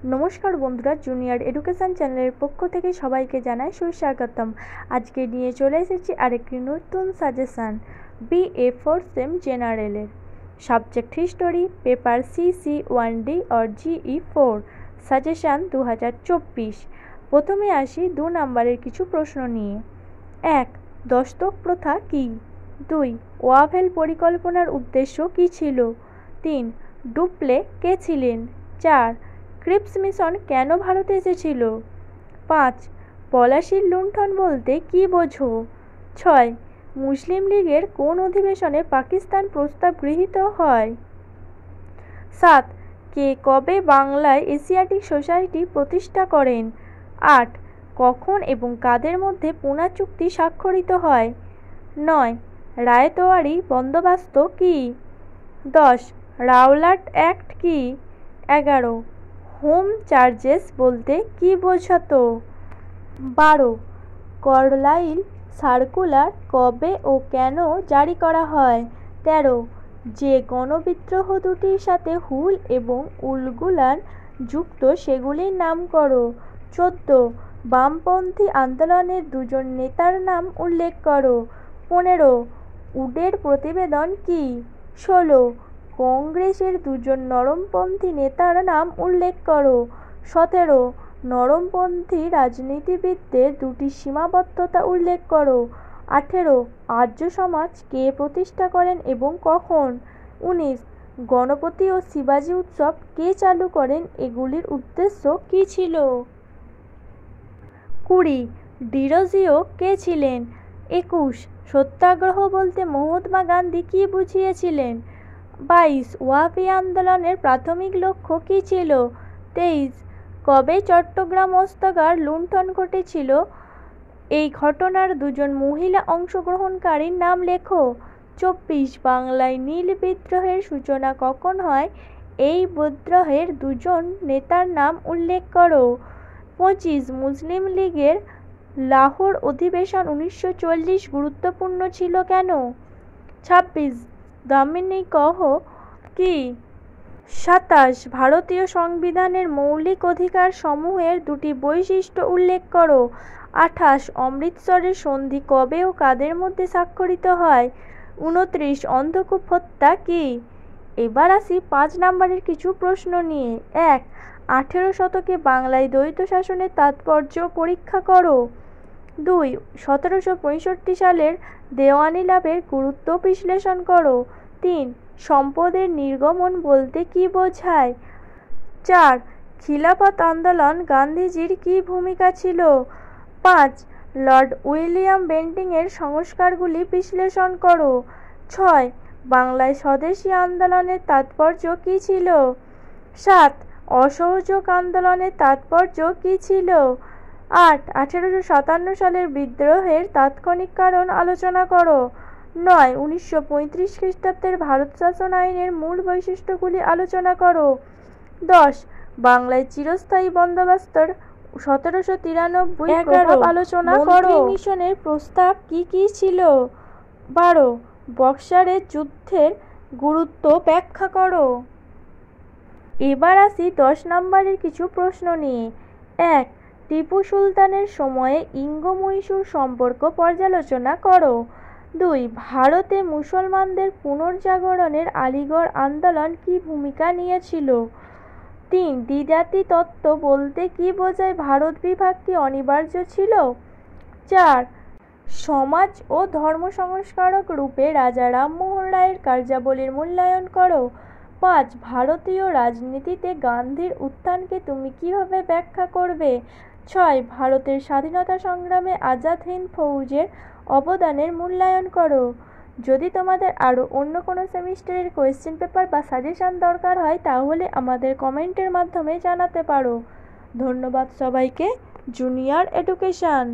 নমস্কার বন্ধুরা, junior education চ্যানেলের পক্ষ থেকে সবাইকে জানাই সুস্বাগতম। আজকে নিয়ে চলে এসেছি আরেকটি নতুন সাজেশান BA 4 সেম জেনারেলের। Subject history, paper CC 1D और GE 4, সাজেশান 2024। প্রথমে আসি 2 নম্বরের কিছু প্রশ্ন নিয়ে। 1. দস্তক প্রথা কী? 2. ওয়াভেল পরিকল্পনার উদ্দেশ্য কী ছিল? 3. ডুপ্লে কে ছিলেন? 4. ক্রিপস মিশন কেন ভারতে এসেছিল? 5. পলাশির লুণ্ঠন বলতে কী বোঝো? 6. মুসলিম লীগের কোন অধিবেশনে পাকিস্তান প্রস্তাব গৃহীত হয়? 7. কে কবে বাংলায় এশিয়াটিক সোসাইটি প্রতিষ্ঠা করেন? 8. কখন এবং কাদের মধ্যে পুনা চুক্তি স্বাক্ষরিত হয়? 9. রায়তওয়ারি বন্দোবস্ত কী? 10. রাওলাট অ্যাক্ট কী? 11. হোম চার্জেস বলতে কী বোঝাতো? 12. কার্লাইল সার্কুলার কবে ও কেন জারি করা হয়? 13. যে গণবিদ্রোহ দুটির সাথে হুল এবং উলগুলান যুক্ত সেগুলির নাম করো। 14. বামপন্থী আন্দোলনের দুজন নেতার নাম উল্লেখ করো। 15. উডের প্রতিবেদন কী? 16. কংগ্রেসের দুজন নরমপন্থী নেতার নাম উল্লেখ করো। 17. নরমপন্থী রাজনীতিবিদদের দুটি সীমাবদ্ধতা উল্লেখ করো। 18. আর্য সমাজ কে প্রতিষ্ঠা করেন এবং কখন? 19. গণপতি ও শিবাজি উৎসব কে চালু করেন, এগুলির উদ্দেশ্য কী ছিল? 20. ডিরোজিও কে ছিলেন? 21. সত্যাগ্রহ বলতে মহাত্মা গান্ধী কী বুঝিয়েছিলেন? 22. ওয়াপি আন্দোলনের প্রাথমিক লক্ষ্য কী ছিল? 23. কবে চট্টগ্রাম অস্ত্রাগার লুণ্ঠন ঘটেছিল? এই ঘটনার দুজন মহিলা অংশগ্রহণকারীর নাম লেখো। 24. বাংলায় নীল বিদ্রোহের সূচনা কখন হয়? এই বিদ্রোহের দুজন নেতার নাম উল্লেখ করো। 25. মুসলিম লীগের লাহোর অধিবেশন 1940 গুরুত্বপূর্ণ ছিল কেন? 26. দামিনী কহ কি? 27. ভারতীয় সংবিধানের মৌলিক অধিকার সমূহের দুটি বৈশিষ্ট্য উল্লেখ করো। 28. অমৃতসরের সন্ধি কবে ও কাদের মধ্যে স্বাক্ষরিত হয়? 29. অন্ধকূপ হত্যা কী? এবার আসি 5 নম্বরের কিছু প্রশ্ন নিয়ে। 1. 18 শতকে বাংলায় দ্বৈত শাসনের তাৎপর্য পরীক্ষা করো। 2. 1765 সালের দেওয়ানি লাভের গুরুত্ব বিশ্লেষণ করো। 3. সম্পদের নির্গমন বলতে কী বোঝায়? 4. খিলাফত আন্দোলন গান্ধীজির কী ভূমিকা ছিল? 5. লর্ড উইলিয়াম বেন্টিংয়ের সংস্কারগুলি বিশ্লেষণ করো। 6. বাংলায় স্বদেশী আন্দোলনের তাৎপর্য কী ছিল? 7. অসহযোগ আন্দোলনের তাৎপর্য কী ছিল? 8. 1857 সালের বিদ্রোহের তাৎক্ষণিক কারণ আলোচনা করো। 9. 1935 খ্রিস্টাব্দের ভারত শাসন আইনের মূল বৈশিষ্ট্যগুলি আলোচনা করো। 10. বাংলায় চিরস্থায়ী বন্দোবস্তের 1793 প্রভাব আলোচনা করো। মন্ত্রী মিশনের প্রস্তাব কী কী ছিল? 12. বক্সারের যুদ্ধের গুরুত্ব ব্যাখ্যা করো। এবার আসি 10 নম্বরের কিছু প্রশ্ন নিয়ে। 1. টিপু সুলতানের সময়ে ইঙ্গ-মহীশূর সম্পর্ক পর্যালোচনা করো। 2. ভারতে মুসলমানদের পুনর্জাগরণের আলিগড় আন্দোলন কী ভূমিকা নিয়েছিল? 3. দ্বিজাতি তত্ত্ব বলতে কী বোঝায়, ভারত বিভাগ কি অনিবার্য ছিল? 4. সমাজ ও ধর্ম সংস্কারক রূপে রাজা রামমোহন রায়ের কার্যাবলীর মূল্যায়ন করো। 5. ভারতীয় রাজনীতিতে গান্ধীর উত্থানকে তুমি কিভাবে ব্যাখ্যা করবে? 6. ভারতের স্বাধীনতা সংগ্রামে আজাদ হিন্দ ফৌজের অবদানের মূল্যায়ন করো। যদি তোমাদের আরও অন্য কোনো সেমিস্টারের কোয়েশ্চেন পেপার বা সাজেশান দরকার হয় তাহলে আমাদের কমেন্টের মাধ্যমে জানাতে পারো। ধন্যবাদ সবাইকে। Junior education.